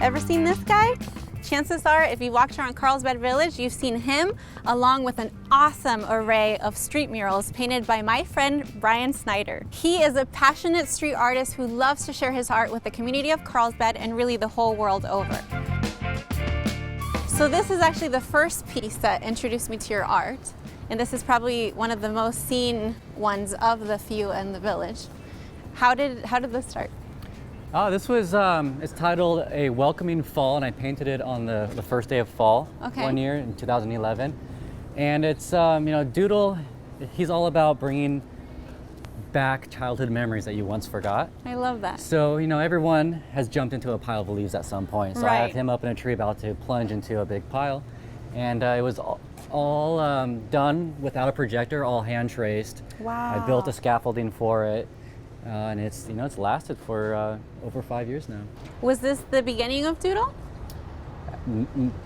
Ever seen this guy? Chances are, if you walked around Carlsbad Village, you've seen him along with an awesome array of street murals painted by my friend Bryan Snyder. He is a passionate street artist who loves to share his art with the community of Carlsbad and really the whole world over. So this is actually the first piece that introduced me to your art, and this is probably one of the most seen ones of the few in the village. How did this start? Oh, this was, it's titled AWelcoming Fall, and I painted it on the first day of fall one year in 2011. And it's, Doodle, he's all about bringing back childhood memories that you once forgot. I love that. So, everyone has jumped into a pile of leaves at some point. So I have him up in a tree about to plunge into a big pile. And it was all done without a projector, all hand traced. Wow. I built a scaffolding for it. And it's lasted for over 5 years now. Was this the beginning of Doodle?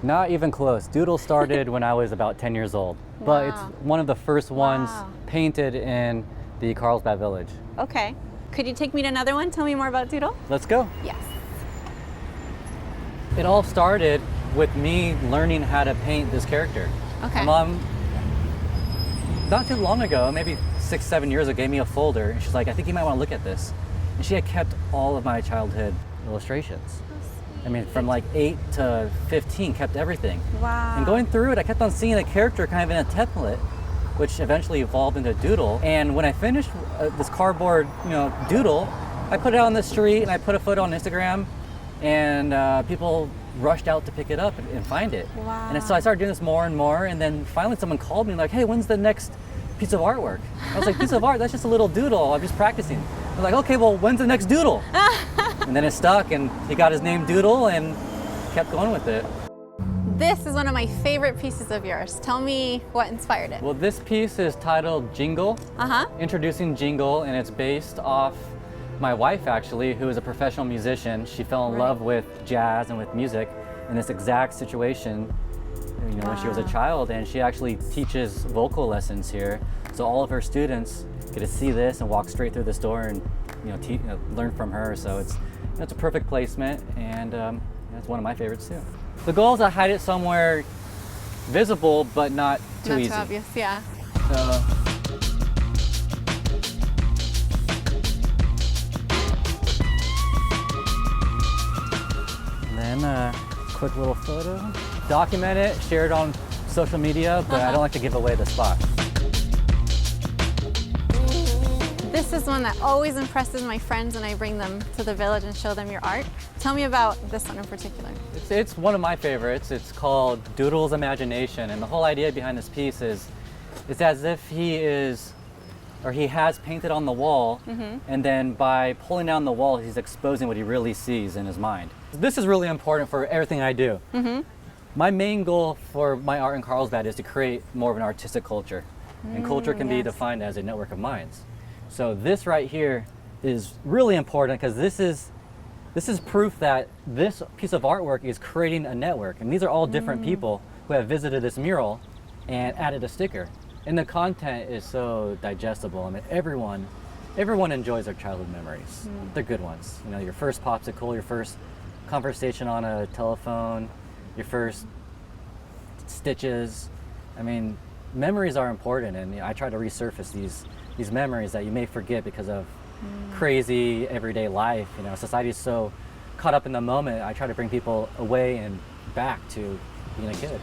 Not even close. Doodle started when I was about 10 years old, but it's one of the first ones painted in the Carlsbad Village. Okay. Could you take me to another one? Tell me more about Doodle. Let's go. Yes. It all started with me learning how to paint this character. Okay. My mom, not too long ago, maybe 6-7 years ago, gave me a folder, and she's like, I think you might want to look at this. And she had kept all of my childhood illustrations. I mean, from like 8 to 15, kept everything. Wow. And going through it, I kept on seeing a character kind of in a template, which eventually evolved into Doodle. And when I finished this cardboard, Doodle, I put it out on the street and I put a photo on Instagram, and people rushed out to pick it up and find it. Wow. And so I started doing this more and more, and then finally someone called me like, hey, when's the next piece of artwork? I was like, piece of art? That's just a little doodle. I'm just practicing. I was like, okay, well, when's the next doodle? And then it stuck, and he got his name Doodle and kept going with it. This is one of my favorite pieces of yours. Tell me what inspired it. Well, this piece is titled Jingle, Introducing Jingle, and it's based off my wife, actually, who is a professional musician. She fell in love with jazz and with music in this exact situation when she was a child, and she actually teaches vocal lessons here. So all of her students get to see this and walk straight through this door and learn from her. So it's a perfect placement, and it's one of my favorites too. The goal is to hide it somewhere visible, but not too easy. Not too obvious, yeah. And then quick little photo. Document it, share it on social media, but I don't like to give away the spot. This is one that always impresses my friends when I bring them to the village and show them your art. Tell me about this one in particular. It's one of my favorites. It's called Doodle's Imagination, and the whole idea behind this piece is it's as if he has painted on the wall, and then by pulling down the wall, he's exposing what he really sees in his mind. This is really important for everything I do. My main goal for my art in Carlsbad is to create more of an artistic culture, and culture can be defined as a network of minds. So this right here is really important because this is proof that this piece of artwork is creating a network, and these are all different people who have visited this mural and added a sticker. And the content is so digestible. I mean, everyone enjoys their childhood memories. The good ones. Your first popsicle, your first conversation on a telephone, your first stitches. I mean, memories are important, and I try to resurface these memories that you may forget because of crazy everyday life. Society is so caught up in the moment. I try to bring people away and back to being a kid.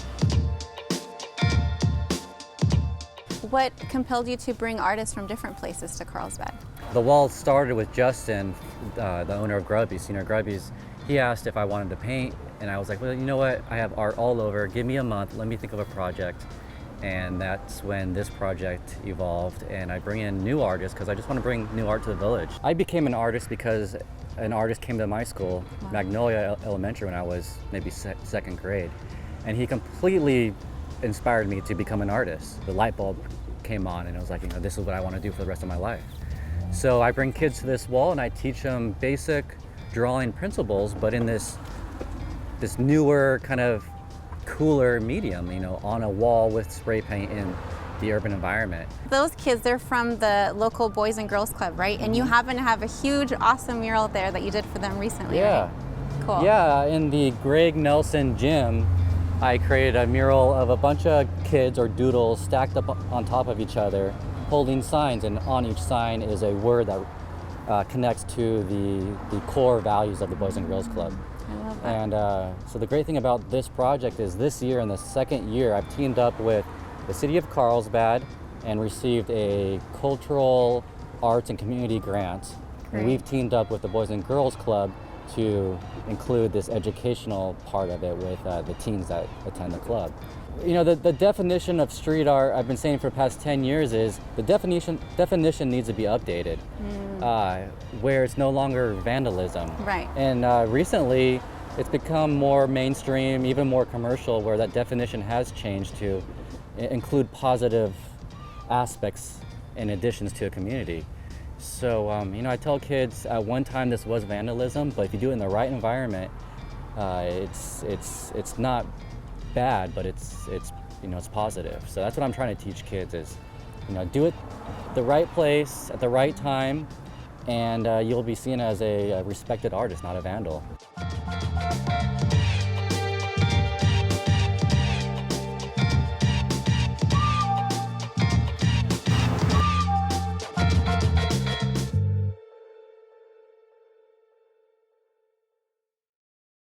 What compelled you to bring artists from different places to Carlsbad? The wall started with Justin, the owner of Grubby's, Grubby's. He asked if I wanted to paint, and I was like, well, you know what? I have art all over. Give me a month. Let me think of a project. And that's when this project evolved, and I bring in new artists because I just want to bring new art to the village. I became an artist because an artist came to my school, Magnolia Elementary, when I was maybe second grade, and he completely inspired me to become an artist. The light bulb came on, and I was like, this is what I want to do for the rest of my life. So I bring kids to this wall and I teach them basic drawing principles, but in this newer kind of cooler medium, on a wall with spray paint in the urban environment. Those kids, they're from the local Boys and Girls Club, right? And you happen to have a huge, awesome mural there that you did for them recently. Yeah. Right? cool. Yeah, in the Greg Nelson gym, I created a mural of a bunch of kids or doodles stacked up on top of each other, holding signs, and on each sign is a word that connects to the core values of the Boys and Girls Club. I love that. And so the great thing about this project is this year, in the second year, I've teamed up with the city of Carlsbad and received a cultural arts and community grant. And Great. we've teamed up with the Boys and Girls Club to include this educational part of it with the teens that attend the club. You know, the definition of street art, I've been saying for the past 10 years, is the definition needs to be updated, where it's no longer vandalism. Right. And recently, it's become more mainstream, even more commercial, where that definition has changed to include positive aspects and additions to a community. So, you know, I tell kids at one time this was vandalism, but if you do it in the right environment, it's not bad, but it's you know, it's positive. So that's what I'm trying to teach kids is, you know, do it the right place at the right time, and you'll be seen as a respected artist, not a vandal.